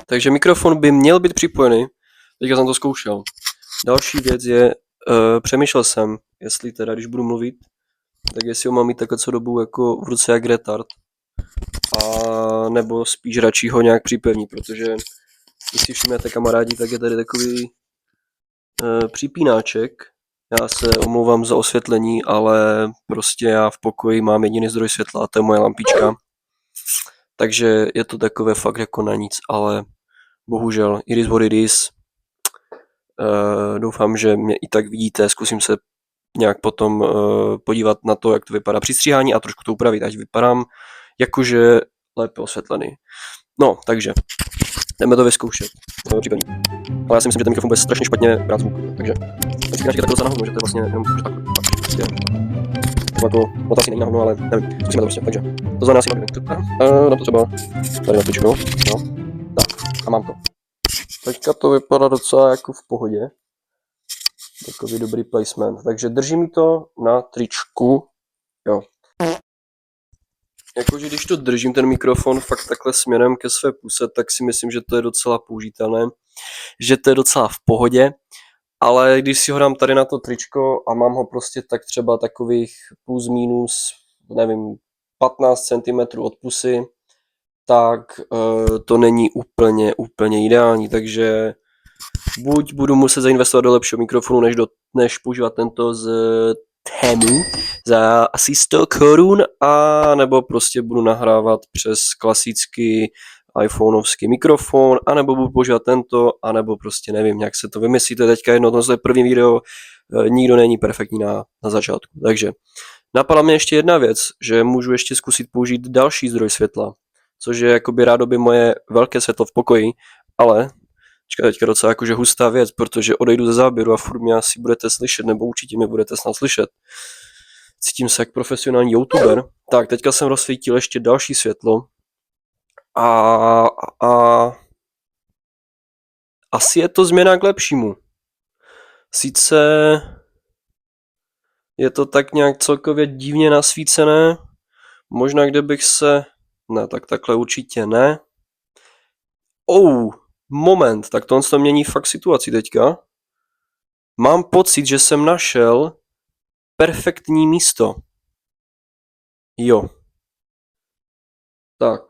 Takže mikrofon by měl být připojený, teďka jsem to zkoušel. Další věc je, přemýšlel jsem, jestli teda, když budu mluvit, tak jestli ho mám mít takhle co dobu jako v ruce jak retard, a nebo spíš radši ho nějak připevnit, protože když si všimnete kamarádi, tak je tady takový připínáček. Já se omlouvám za osvětlení, ale prostě já v pokoji mám jediný zdroj světla a to je moje lampička. Takže je to takové fakt jako na nic, ale bohužel, it is what it is. Doufám, že mě i tak vidíte, zkusím se nějak potom podívat na to, jak to vypadá při stříhání a trošku to upravit, ať vypadám jakože lépe osvětlený. No, takže jdeme to vyzkoušet. Ale já si myslím, že ten mikrofon bude strašně špatně brát zvuk, takže ten spínaček je tak docela na hovno, že to je vlastně jenom že tak prostě jako, no to asi není na hovno, ale nevím, zkusíme to prostě, takže to znamená asi dám to třeba tady na tyčku, no, tak a mám to. Teďka to vypadá docela jako v pohodě, takový dobrý placement, takže drží mi to na tričku, jo. Jakože když to držím ten mikrofon fakt takhle směrem ke své puse, tak si myslím, že to je docela použitelné, že to je docela v pohodě, ale když si ho dám tady na to tričko a mám ho prostě tak třeba takových plus minus, nevím, 15 cm od pusy, tak to není úplně ideální, takže buď budu muset zainvestovat do lepšího mikrofonu, než používat tento z Temu za asi 100 korun, a nebo prostě budu nahrávat přes klasický iPhoneovský mikrofon, anebo budu používat tento, anebo prostě nevím, jak se to vymyslíte teďka jedno, tohle je první video, nikdo není perfektní na začátku. Takže napadla mě ještě jedna věc, že můžu ještě zkusit použít další zdroj světla, což je jakoby rádoby moje velké světlo v pokoji, ale teďka docela jakože hustá věc, protože odejdu ze záběru a furt mě asi budete slyšet, nebo určitě mě budete snad slyšet. Cítím se jak profesionální youtuber. Tak, teďka jsem rozsvítil ještě další světlo. A asi je to změna k lepšímu. Sice je to tak nějak celkově divně nasvícené. Možná kdybych se... Ne, tak takhle určitě ne. Moment, tak tohle mění fakt situaci teďka. Mám pocit, že jsem našel perfektní místo. Jo. Tak,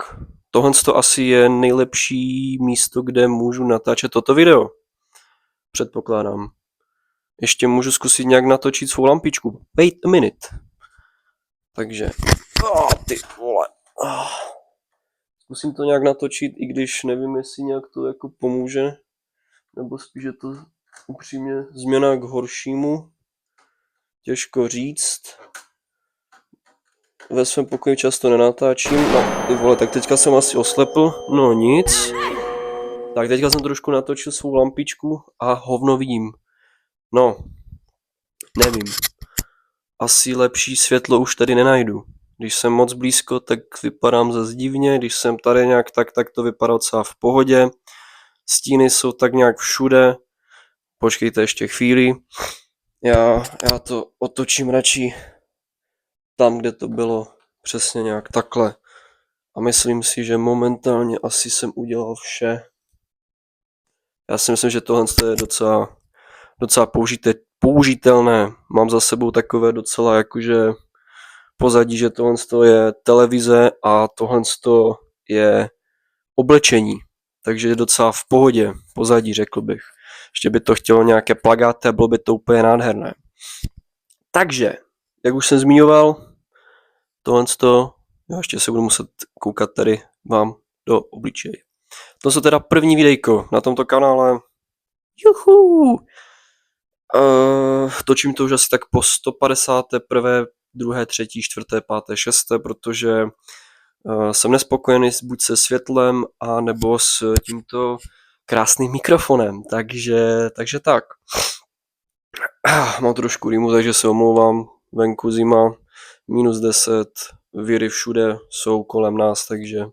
tohle to asi je nejlepší místo, kde můžu natáčet toto video. Předpokládám. Ještě můžu zkusit nějak natočit svou lampičku. Wait a minute. Takže, ty vole. Zkusím to nějak natočit, i když nevím, jestli nějak to jako pomůže. Nebo spíš je to upřímně změna k horšímu. Těžko říct. Ve svém pokoji často nenatáčím. No, ty vole, tak teďka jsem asi oslepl. No nic. Tak teďka jsem trošku natočil svou lampičku a hovno vidím. No, nevím. Asi lepší světlo už tady nenajdu. Když jsem moc blízko, tak vypadám zase divně. Když jsem tady nějak tak to vypadá docela v pohodě. Stíny jsou tak nějak všude. Počkejte ještě chvíli. Já to otočím radši tam, kde to bylo přesně nějak takhle. A myslím si, že momentálně asi jsem udělal vše. Já si myslím, že tohle je docela použitelné. Mám za sebou takové docela jakože pozadí, že tohle je televize a tohle je oblečení. Takže je docela v pohodě pozadí, řekl bych. Ještě by to chtělo nějaké plagáty a bylo by to úplně nádherné. Takže, jak už jsem zmiňoval, já ještě se budu muset koukat tady vám do obličeje. To jsou teda první videjko na tomto kanále. Juhu! Točím to už asi tak po 151., 2., 3., 4., 5., 6., protože jsem nespokojený buď se světlem, a nebo s tímto krásným mikrofonem. Takže tak. Mám trošku rýmu, takže se omlouvám. Venku zima, -10, viry všude jsou kolem nás, takže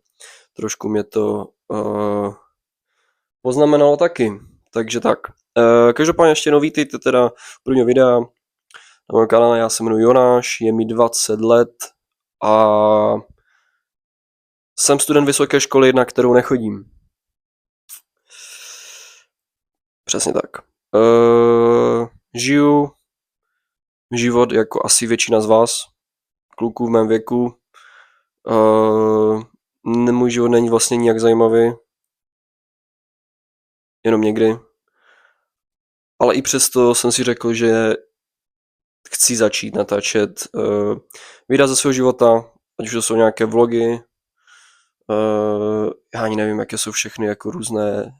trošku mě to poznamenalo taky. Takže tak. Každopádně ještě jednou vítejte teda prvního videa na mém kanále. Já se jmenuji Jonáš, je mi 20 let a jsem student vysoké školy, na kterou nechodím. Přesně tak. Žiju život jako asi většina z vás, kluků v mém věku. Můj život není vlastně nijak zajímavý. Jenom někdy. Ale i přesto jsem si řekl, že chci začít natáčet videa ze svého života, ať už to jsou nějaké vlogy, já ani nevím, jaké jsou všechny jako různé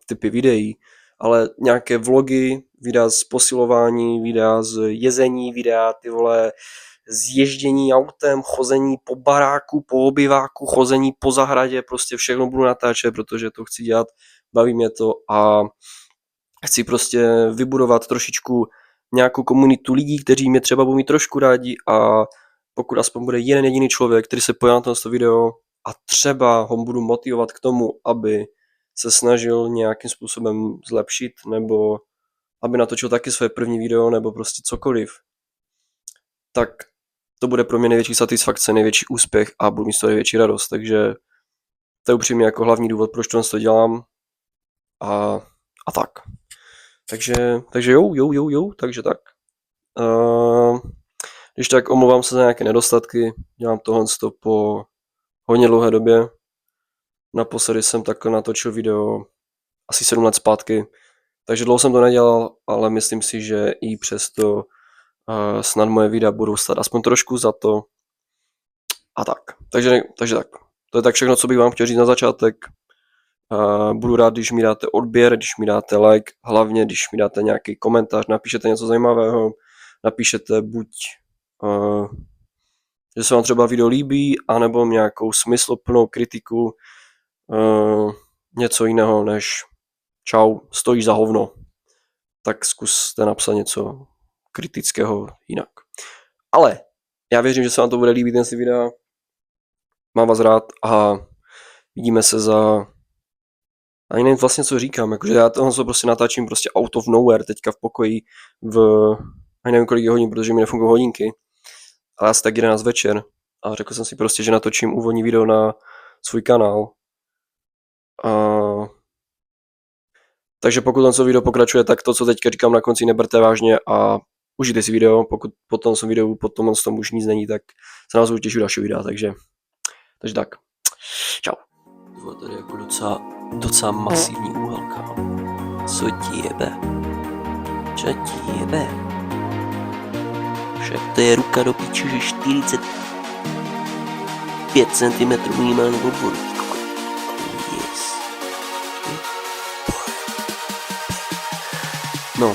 typy videí, ale nějaké vlogy, videa z posilování, videa z jezení, videa ty vole z ježdění autem, chození po baráku, po obyváku, chození po zahradě, prostě všechno budu natáčet, protože to chci dělat, baví mě to a chci prostě vybudovat trošičku nějakou komunitu lidí, kteří mě třeba budou mít trošku rádi a pokud aspoň bude jeden jediný člověk, který se pojí na to video a třeba ho budu motivovat k tomu, aby se snažil nějakým způsobem zlepšit nebo aby natočil taky své první video nebo prostě cokoliv, tak to bude pro mě největší satisfakce, největší úspěch a budu mít z toho největší radost, takže to je upřímně jako hlavní důvod, proč to dělám a tak. Takže jo, takže tak. Když tak omlouvám se za nějaké nedostatky, dělám tohle po hodně dlouhé době. Naposledy jsem takhle natočil video asi 7 let zpátky, takže dlouho jsem to nedělal, ale myslím si, že i přesto snad moje videa budou stát aspoň trošku za to a tak. Takže tak. To je tak všechno, co bych vám chtěl říct na začátek. Budu rád, když mi dáte odběr, když mi dáte like, hlavně když mi dáte nějaký komentář, napíšete něco zajímavého, napíšete buď, že se vám třeba video líbí, anebo nějakou smysluplnou kritiku, něco jiného než čau, stojíš za hovno. Tak zkuste napsat něco kritického jinak. Ale já věřím, že se vám to bude líbit ten videa. Mám vás rád a vidíme se za... Ani nevím vlastně, co říkám, jakože já tohle prostě natáčím prostě out of nowhere teďka v pokoji ani nevím, kolik je hodin, protože mi nefungují hodinky, ale asi tak 11 večer a řekl jsem si prostě, že natočím úvodní video na svůj kanál. Takže pokud to video pokračuje, tak to, co teďka říkám na konci, neberte vážně a užijte si video, pokud po tom videu, po tom už nic není, tak se nás budu těšit další videa, takže tak. Čau. To tady jako docela masivní úhel, kámo. Co ti jebe? Čo ti jebe? Však to je ruka do píči, že 45 cm minimálně oboru. Yes. No.